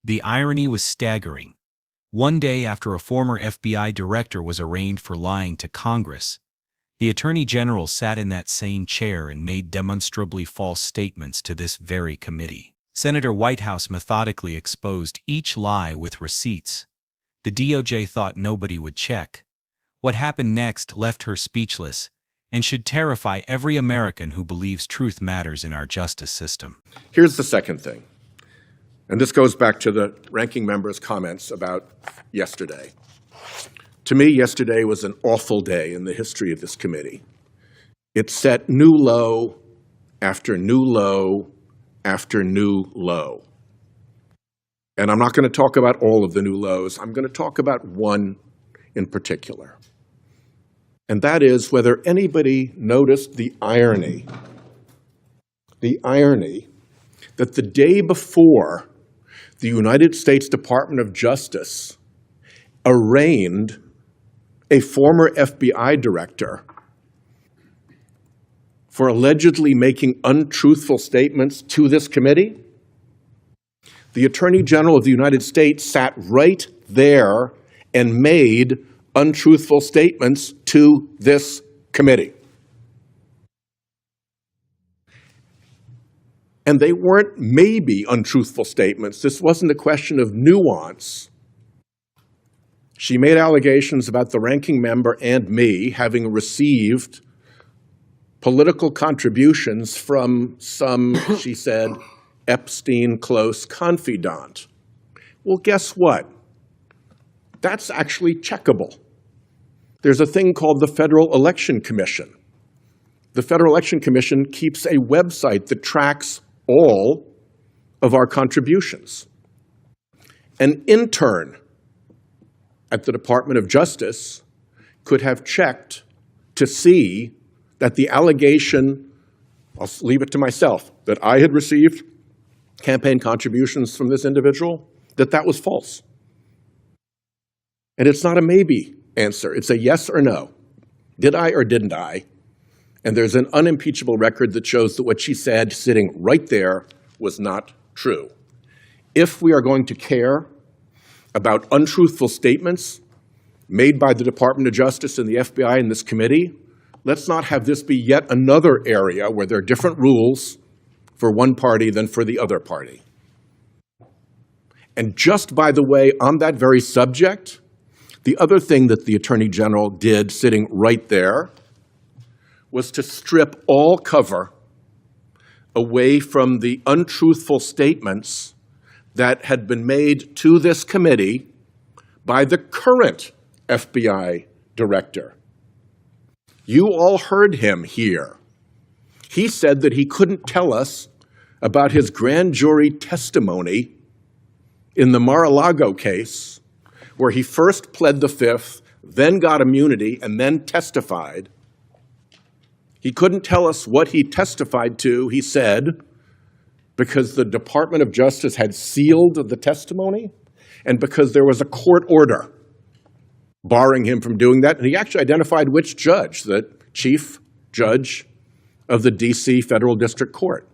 The irony was staggering. One day after a former FBI director was arraigned for lying to Congress, the Attorney General sat in that same chair and made demonstrably false statements to this very committee. Senator Whitehouse methodically exposed each lie with receipts. The DOJ thought nobody would check. What happened next left her speechless and should terrify every American who believes truth matters in our justice system. Here's the second thing, and this goes back to the ranking member's comments about yesterday. To me, yesterday was an awful day in the history of this committee. It set new low after new low after new low. And I'm not going to talk about all of the new lows. I'm going to talk about one in particular. And that is whether anybody noticed the irony that the day before the United States Department of Justice arraigned a former FBI director for allegedly making untruthful statements to this committee, the Attorney General of the United States sat right there and made untruthful statements to this committee. And they weren't maybe untruthful statements. This wasn't a question of nuance. She made allegations about the ranking member and me having received political contributions from some, she said, Epstein close confidant. Well, guess what? That's actually checkable. There's a thing called the Federal Election Commission. The Federal Election Commission keeps a website that tracks all of our contributions. An intern at the Department of Justice could have checked to see that the allegation, I'll leave it to myself, that I had received campaign contributions from this individual, that was false. And it's not a maybe answer. It's a yes or no. Did I or didn't I? And there's an unimpeachable record that shows that what she said sitting right there was not true. If we are going to care about untruthful statements made by the Department of Justice and the FBI in this committee, let's not have this be yet another area where there are different rules for one party than for the other party. And just by the way, on that very subject, the other thing that the Attorney General did sitting right there was to strip all cover away from the untruthful statements that had been made to this committee by the current FBI director. You all heard him here. He said that he couldn't tell us about his grand jury testimony in the Mar-a-Lago case, where he first pled the Fifth, then got immunity, and then testified. He couldn't tell us what he testified to, he said, because the Department of Justice had sealed the testimony and because there was a court order barring him from doing that. And he actually identified which judge, the chief judge of the D.C. Federal District Court.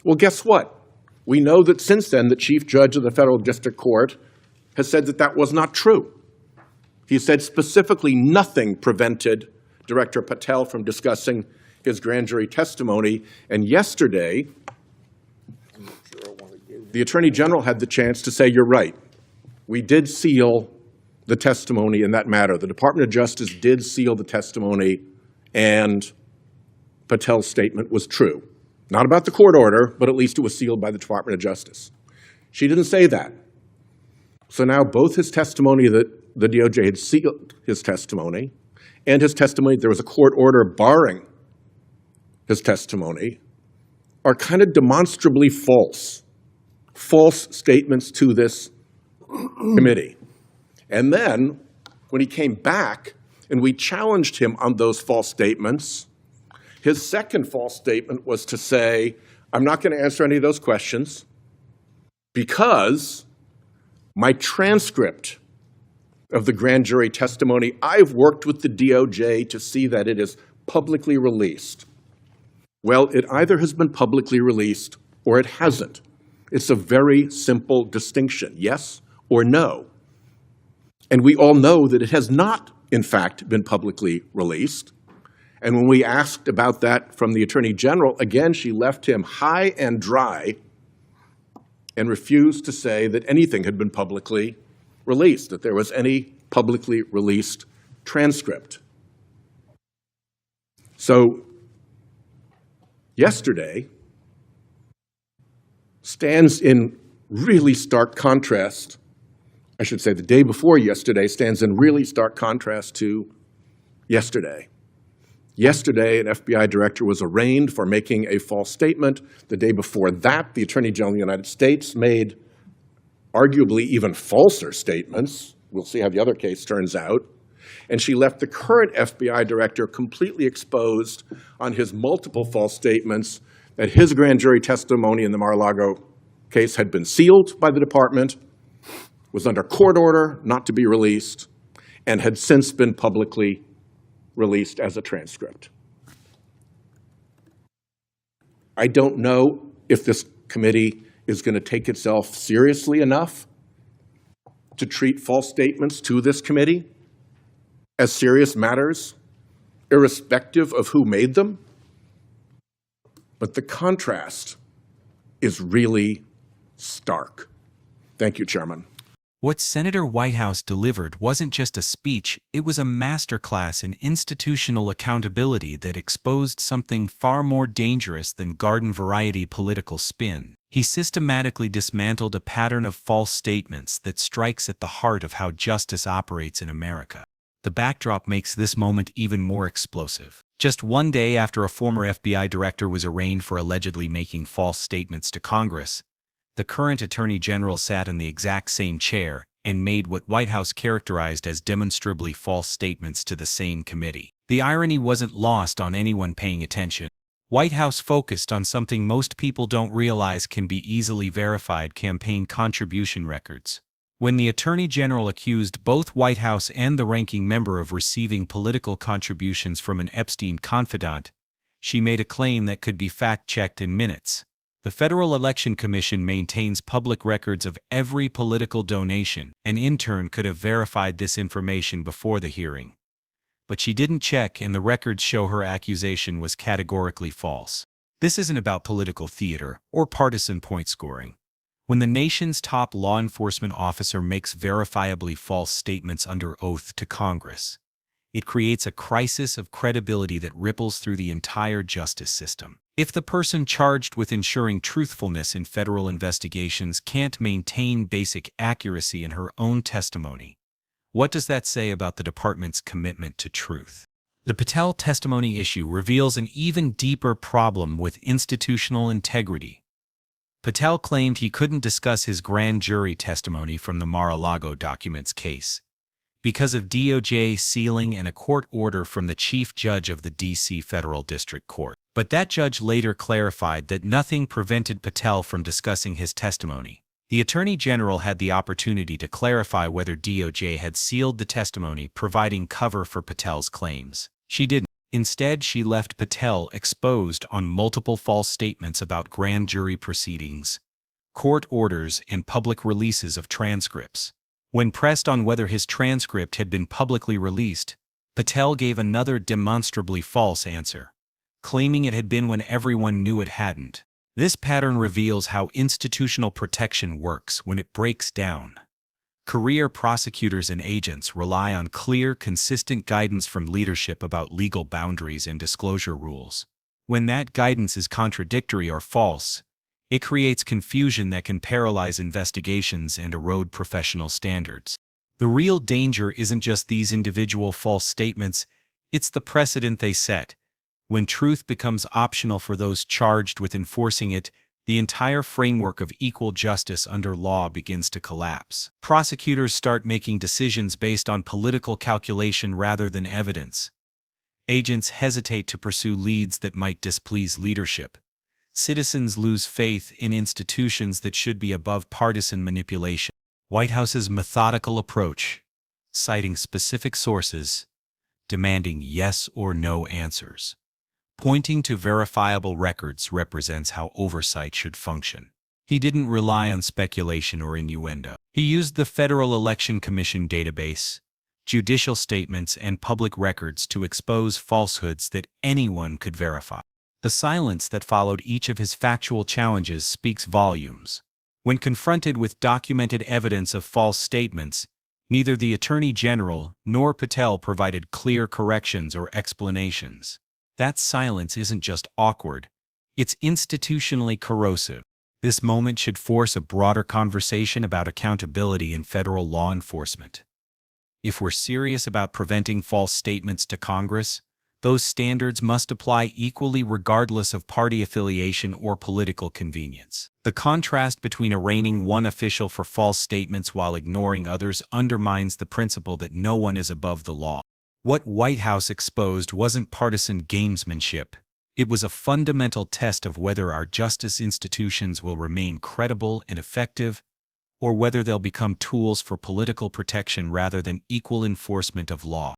Well, guess what? We know that since then, the chief judge of the Federal District Court has said that that was not true. He said specifically nothing prevented Director Patel from discussing his grand jury testimony. And yesterday, the Attorney General had the chance to say, you're right. We did seal the testimony in that matter. The Department of Justice did seal the testimony, and Patel's statement was true. Not about the court order, but at least it was sealed by the Department of Justice. She didn't say that. So now both his testimony that the DOJ had sealed his testimony and his testimony there was a court order barring his testimony are kind of demonstrably false statements to this committee. And then when he came back and we challenged him on those false statements, his second false statement was to say, I'm not going to answer any of those questions because my transcript of the grand jury testimony, I've worked with the DOJ to see that it is publicly released. Well, it either has been publicly released or it hasn't. It's a very simple distinction, yes or no. And we all know that it has not, in fact, been publicly released. And when we asked about that from the Attorney General, again, she left him high and dry and refused to say that anything had been publicly released, that there was any publicly released transcript. So yesterday stands in really stark contrast. I should say the day before yesterday stands in really stark contrast to yesterday. Yesterday, an FBI director was arraigned for making a false statement. The day before that, the Attorney General of the United States made arguably even falser statements. We'll see how the other case turns out. And she left the current FBI director completely exposed on his multiple false statements that his grand jury testimony in the Mar-a-Lago case had been sealed by the department, was under court order not to be released, and had since been publicly released as a transcript. I don't know if this committee is going to take itself seriously enough to treat false statements to this committee as serious matters, irrespective of who made them. But the contrast is really stark. Thank you, Chairman. What Senator Whitehouse delivered wasn't just a speech, it was a masterclass in institutional accountability that exposed something far more dangerous than garden-variety political spin. He systematically dismantled a pattern of false statements that strikes at the heart of how justice operates in America. The backdrop makes this moment even more explosive. Just one day after a former FBI director was arraigned for allegedly making false statements to Congress, the current Attorney General sat in the exact same chair and made what Whitehouse characterized as demonstrably false statements to the same committee. The irony wasn't lost on anyone paying attention. Whitehouse focused on something most people don't realize can be easily verified: campaign contribution records. When the Attorney General accused both Whitehouse and the ranking member of receiving political contributions from an Epstein confidant, she made a claim that could be fact-checked in minutes. The Federal Election Commission maintains public records of every political donation. An intern could have verified this information before the hearing. But she didn't check, and the records show her accusation was categorically false. This isn't about political theater or partisan point scoring. When the nation's top law enforcement officer makes verifiably false statements under oath to Congress, it creates a crisis of credibility that ripples through the entire justice system. If the person charged with ensuring truthfulness in federal investigations can't maintain basic accuracy in her own testimony, what does that say about the department's commitment to truth? The Patel testimony issue reveals an even deeper problem with institutional integrity. Patel claimed he couldn't discuss his grand jury testimony from the Mar-a-Lago documents case because of DOJ sealing and a court order from the chief judge of the D.C. Federal District Court. But that judge later clarified that nothing prevented Patel from discussing his testimony. The Attorney General had the opportunity to clarify whether DOJ had sealed the testimony, providing cover for Patel's claims. She didn't. Instead, she left Patel exposed on multiple false statements about grand jury proceedings, court orders, and public releases of transcripts. When pressed on whether his transcript had been publicly released, Patel gave another demonstrably false answer, claiming it had been when everyone knew it hadn't. This pattern reveals how institutional protection works when it breaks down. Career prosecutors and agents rely on clear, consistent guidance from leadership about legal boundaries and disclosure rules. When that guidance is contradictory or false, it creates confusion that can paralyze investigations and erode professional standards. The real danger isn't just these individual false statements, it's the precedent they set. When truth becomes optional for those charged with enforcing it, the entire framework of equal justice under law begins to collapse. Prosecutors start making decisions based on political calculation rather than evidence. Agents hesitate to pursue leads that might displease leadership. Citizens lose faith in institutions that should be above partisan manipulation. Whitehouse's methodical approach, citing specific sources, demanding yes or no answers, pointing to verifiable records, represents how oversight should function. He didn't rely on speculation or innuendo. He used the Federal Election Commission database, judicial statements, and public records to expose falsehoods that anyone could verify. The silence that followed each of his factual challenges speaks volumes. When confronted with documented evidence of false statements, neither the Attorney General nor Patel provided clear corrections or explanations. That silence isn't just awkward, it's institutionally corrosive. This moment should force a broader conversation about accountability in federal law enforcement. If we're serious about preventing false statements to Congress, those standards must apply equally regardless of party affiliation or political convenience. The contrast between arraigning one official for false statements while ignoring others undermines the principle that no one is above the law. What Whitehouse exposed wasn't partisan gamesmanship. It was a fundamental test of whether our justice institutions will remain credible and effective, or whether they'll become tools for political protection rather than equal enforcement of law.